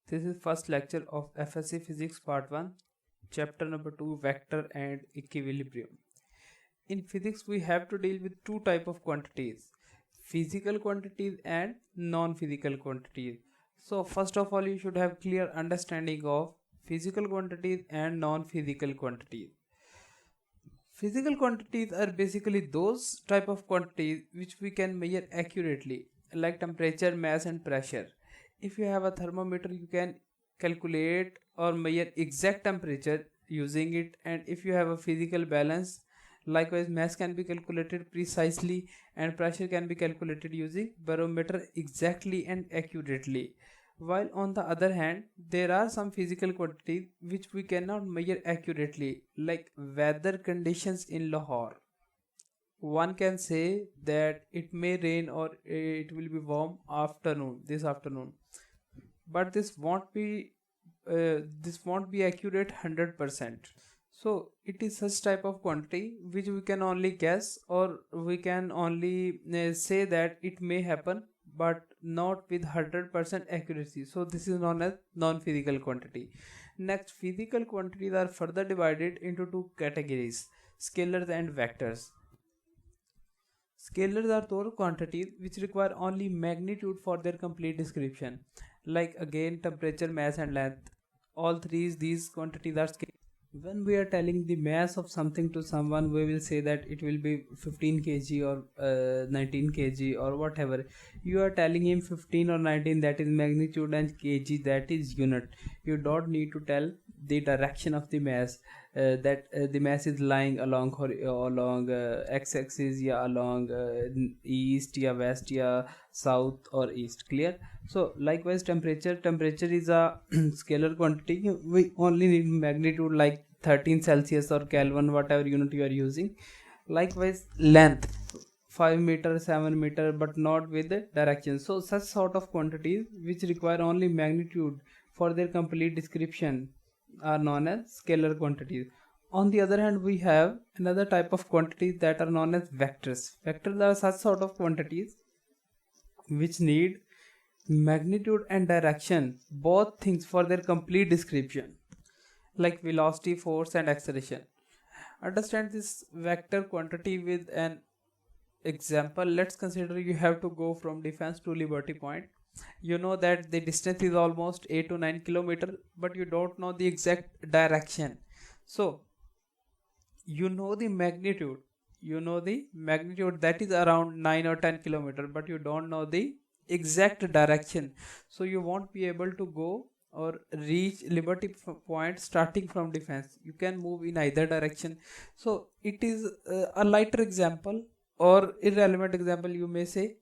This is first lecture of FSC Physics Part 1, Chapter number 2, Vector and Equilibrium. In physics, we have to deal with two type of quantities, physical quantities and non-physical quantities. So first of all, you should have clear understanding of physical quantities and non-physical quantities. Physical quantities are basically those type of quantities which we can measure accurately, like temperature, mass and pressure. If you have a thermometer, you can calculate or measure exact temperature using it, and if you have a physical balance, likewise mass can be calculated precisely and pressure can be calculated using barometer exactly and accurately. While on the other hand, there are some physical quantities which we cannot measure accurately, like weather conditions in Lahore. One can say that it may rain or it will be warm this afternoon, but this won't be accurate 100%. So it is such type of quantity which we can only guess, or we can only say that it may happen, but not with 100% accuracy. So this is known as non-physical quantity. Next, physical quantities are further divided into two categories: scalars and vectors. Scalars are those quantities which require only magnitude for their complete description, like again temperature, mass and length. All these quantities are scalars. When we are telling the mass of something to someone, we will say that it will be 15 kg or 19 kg or whatever. You are telling him 15 or 19, that is magnitude, and kg, that is unit. You don't need to tell the direction of the mass, that the mass is lying along x-axis, yeah, along east, yeah, west, yeah, south or east. Clear? So likewise temperature is a scalar quantity. We only need magnitude, like 13 Celsius or Kelvin, whatever unit you are using. Likewise length, 5 meter, 7 meter, but not with the direction. So such sort of quantities which require only magnitude for their complete description are known as scalar quantities. On the other hand, we have another type of quantities that are known as vectors. Vectors are such sort of quantities which need magnitude and direction, both things, for their complete description, like velocity, force and acceleration. Understand this vector quantity with an example. Let's consider you have to go from Defense to Liberty Point. You know that the distance is almost 8 to 9 kilometer, but you don't know the exact direction. So you know the magnitude, that is around 9 or 10 kilometer, but you don't know the exact direction. So you won't be able to go or reach Liberty Point starting from Defense. You can move in either direction. So it is a lighter example or irrelevant example, you may say,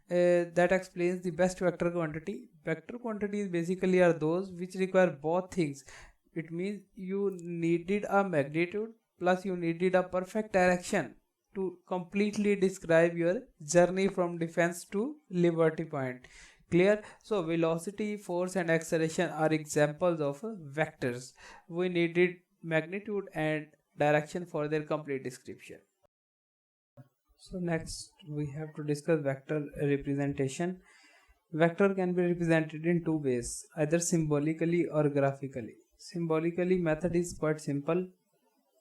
that explains the best vector quantity. Vector quantities basically are those which require both things. It means you needed a magnitude plus you needed a perfect direction to completely describe your journey from Defense to Liberty Point. Clear? So velocity, force and acceleration are examples of vectors. We needed magnitude and direction for their complete description. So next we have to discuss vector representation. Vector can be represented in two ways, either symbolically or graphically. Symbolically, method is quite simple.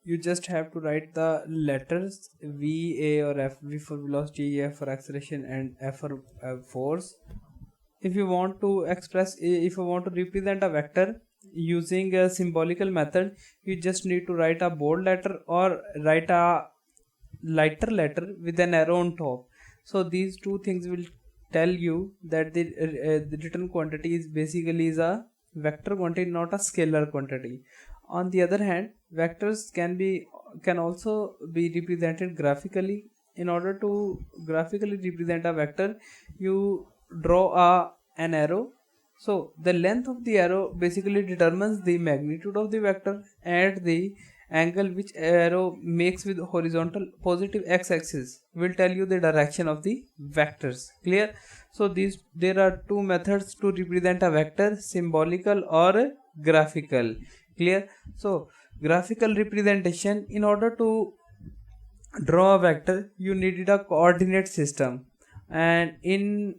You just have to write the letters V, A or F. V for velocity, F for acceleration and F for force. If you want to represent a vector using a symbolical method, you just need to write a bold letter or write a lighter letter with an arrow on top. So these two things will tell you that the written quantity is basically is a vector quantity, not a scalar quantity. On the other hand, vectors can also be represented graphically. In order to graphically represent a vector, you draw an arrow. So the length of the arrow basically determines the magnitude of the vector, and the angle which arrow makes with horizontal positive x-axis will tell you the direction of the vectors. Clear? So there are two methods to represent a vector: symbolical or graphical. Clear? So graphical representation, in order to draw a vector you needed a coordinate system, and in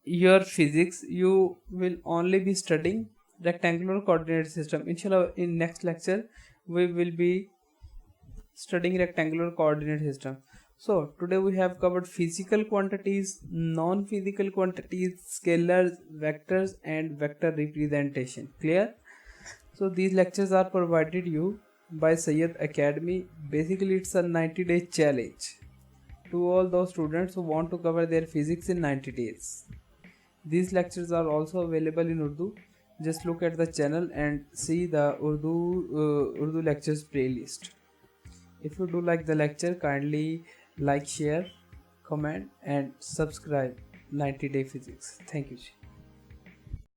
your physics you will only be studying rectangular coordinate system. Inshallah, in next lecture we will be studying rectangular coordinate system. So today we have covered physical quantities, non-physical quantities, scalars, vectors, and vector representation. Clear? So these lectures are provided you by Sayyid Academy. Basically, it's a 90-day challenge to all those students who want to cover their physics in 90 days. These lectures are also available in Urdu. Just look at the channel and see the Urdu lectures playlist. If you do like the lecture, kindly like, share, comment, and subscribe 90 Day Physics. Thank you.